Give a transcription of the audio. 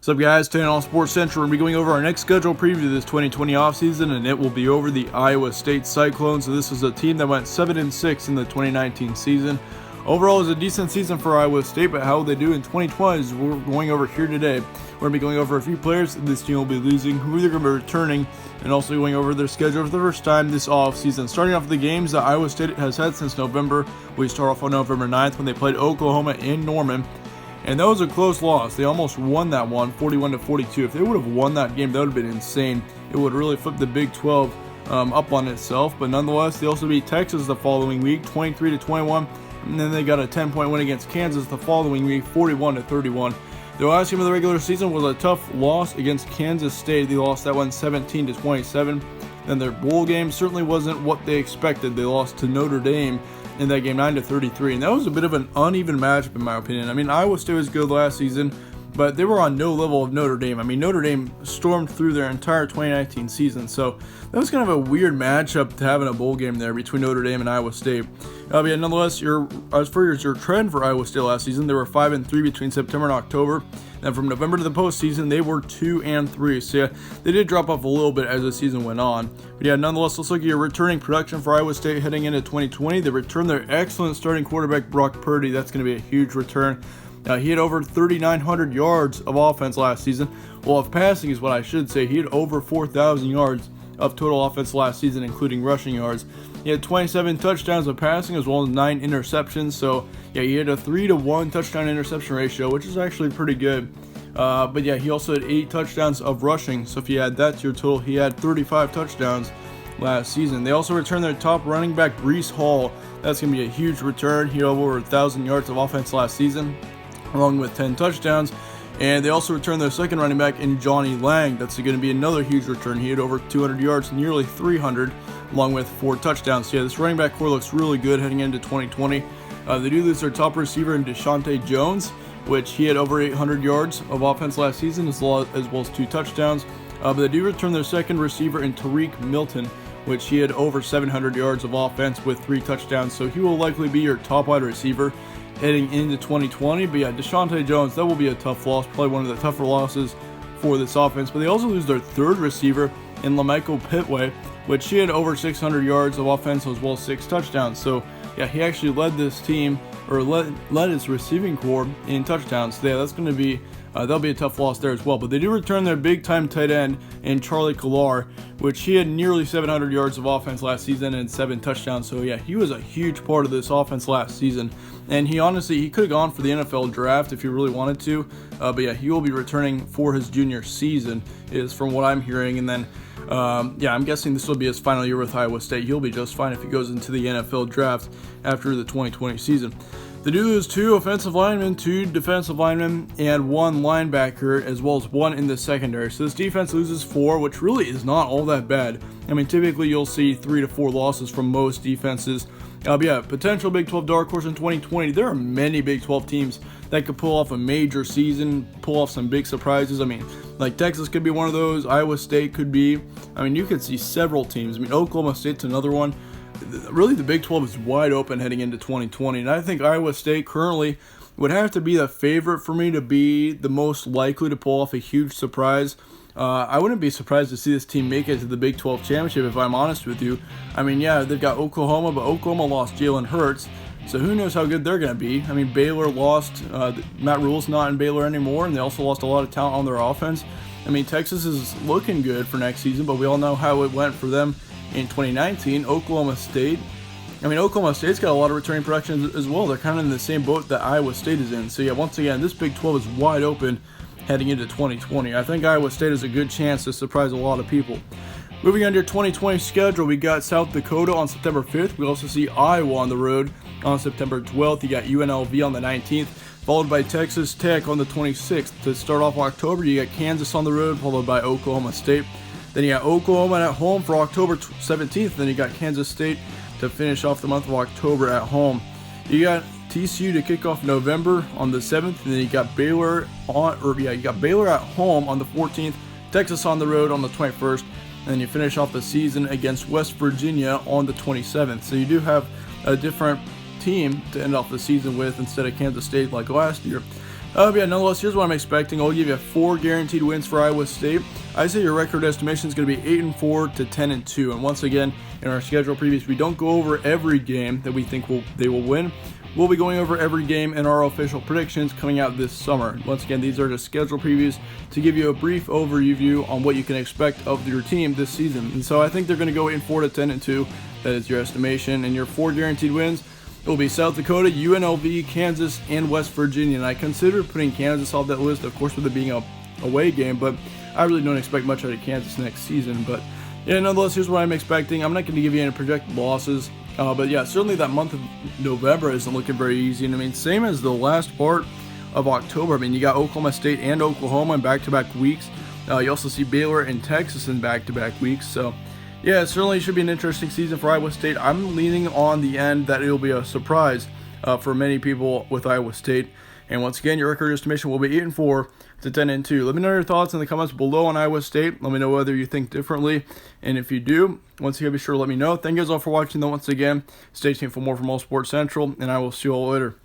What's up, guys? Today on Sports Central, we're going to be going over our next schedule preview of this 2020 offseason, and it will be over the Iowa State Cyclones. So this is a team that went 7-6 in the 2019 season. Overall, it was a decent season for Iowa State, but how will they do in 2020 is we're going over here today. We're going to be going over a few players this team will be losing, who they're going to be returning, and also going over their schedule for the first time this offseason. Starting off with the games that Iowa State has had since November. We start off on November 9th when they played Oklahoma in Norman. And that was a close loss. They almost won that one, 41-42. If they would have won that game, that would have been insane. It would really flip the Big 12 up on itself. But nonetheless, they also beat Texas the following week, 23-21. And then they got a 10-point win against Kansas the following week, 41-31. Their last game of the regular season was a tough loss against Kansas State. They lost that one 17-27. Then their bowl game certainly wasn't what they expected. They lost to Notre Dame in that game 9-33, and that was a bit of an uneven matchup in my opinion. I mean, Iowa State was good last season, but they were on no level of Notre Dame. I mean, Notre Dame stormed through their entire 2019 season, so that was kind of a weird matchup to have in a bowl game there between Notre Dame and Iowa State. But yeah, nonetheless, as far as your trend for Iowa State last season, they were 5-3 between September and October. And from November to the postseason, they were 2-3. So yeah, they did drop off a little bit as the season went on. But yeah, nonetheless, let's look at your returning production for Iowa State heading into 2020. They returned their excellent starting quarterback, Brock Purdy. That's going to be a huge return. He had over 3,900 yards of offense last season. Well, of passing is what I should say. He had over 4,000 yards of total offense last season, including rushing yards. He had 27 touchdowns of passing as well as 9 interceptions. So yeah, he had a 3-to-1 touchdown interception ratio, which is actually pretty good. But yeah, he also had 8 touchdowns of rushing. So if you add that to your total, he had 35 touchdowns last season. They also returned their top running back, Breece Hall. That's going to be a huge return. He had over 1,000 yards of offense last season, along with 10 touchdowns. And they also returned their second running back in Johnny Lang. That's going to be another huge return. He had over 200 yards, nearly 300, along with 4 touchdowns. So yeah, this running back core looks really good heading into 2020. They do lose their top receiver in Deshaunte Jones, which he had over 800 yards of offense last season, as well as 2 touchdowns. But they do return their second receiver in Tariq Milton, which he had over 700 yards of offense with 3 touchdowns. So he will likely be your top wide receiver heading into 2020. But yeah, Deshaunte Jones, that will be a tough loss, probably one of the tougher losses for this offense. But they also lose their third receiver in LaMichael Pitway, which he had over 600 yards of offense as well as 6 touchdowns. So yeah, he actually led this team, or led his receiving core in touchdowns. So yeah, that's going to be that'll be a tough loss there as well. But they do return their big-time tight end in Charlie Kolar, which he had nearly 700 yards of offense last season and 7 touchdowns. So yeah, he was a huge part of this offense last season. And he could have gone for the NFL draft if he really wanted to. But yeah, he will be returning for his junior season, is from what I'm hearing. And then, yeah, I'm guessing this will be his final year with Iowa State. He'll be just fine if he goes into the NFL draft after the 2020 season. They do lose 2 offensive linemen, 2 defensive linemen, and 1 linebacker, as well as 1 in the secondary. So this defense loses 4, which really is not all that bad. I mean, typically you'll see 3 to 4 losses from most defenses. But yeah, potential Big 12 dark horse in 2020. There are many Big 12 teams that could pull off a major season, pull off some big surprises. I mean, like Texas could be one of those. Iowa State could be. I mean, you could see several teams. I mean, Oklahoma State's another one. Really, the Big 12 is wide open heading into 2020, and I think Iowa State currently would have to be the favorite for me to be the most likely to pull off a huge surprise. I wouldn't be surprised to see this team make it to the Big 12 championship, if I'm honest with you. I mean, yeah, they've got Oklahoma, but Oklahoma lost Jalen Hurts, so who knows how good they're going to be. I mean, Baylor lost, Matt Rule's not in Baylor anymore, and they also lost a lot of talent on their offense. I mean, Texas is looking good for next season, but we all know how it went for them in 2019. Oklahoma State's got a lot of returning production as well. They're kind of in the same boat that Iowa State is in. So yeah, once again, this Big 12 is wide open heading into 2020. I think Iowa State has a good chance to surprise a lot of people. Moving on to your 2020 schedule, we got South Dakota on September 5th. We also see Iowa on the road on September 12th. You got UNLV on the 19th, followed by Texas Tech on the 26th. To start off October, you got Kansas on the road, followed by Oklahoma State. Then you got Oklahoma at home for October 17th. Then you got Kansas State to finish off the month of October at home. You got TCU to kick off November on the 7th, and then you got Baylor at home on the 14th, Texas on the road on the 21st, and then you finish off the season against West Virginia on the 27th. So you do have a different team to end off the season with instead of Kansas State like last year. Yeah, nonetheless, here's what I'm expecting. I'll give you 4 guaranteed wins for Iowa State. I say your record estimation is going to be 8-4 to 10-2. And once again, in our schedule previews, we don't go over every game that we think they will win. We'll be going over every game in our official predictions coming out this summer. Once again, these are just schedule previews to give you a brief overview on what you can expect of your team this season. And so I think they're going to go 8-4 to 10-2. That is your estimation. And your 4 guaranteed wins will be South Dakota, UNLV, Kansas, and West Virginia. And I consider putting Kansas off that list, of course, with it being a away game, but I really don't expect much out of Kansas next season. But yeah, nonetheless, here's what I'm expecting. I'm not going to give you any projected losses. But yeah, certainly that month of November isn't looking very easy. And I mean, same as the last part of October. I mean, you got Oklahoma State and Oklahoma in back-to-back weeks. You also see Baylor and Texas in back-to-back weeks. So yeah, it certainly should be an interesting season for Iowa State. I'm leaning on the end that it'll be a surprise for many people with Iowa State. And once again, your record estimation will be 8-4 to 10-2. Let me know your thoughts in the comments below on Iowa State. Let me know whether you think differently. And if you do, once again, be sure to let me know. Thank you guys all for watching, though, once again. Stay tuned for more from All Sports Central, and I will see you all later.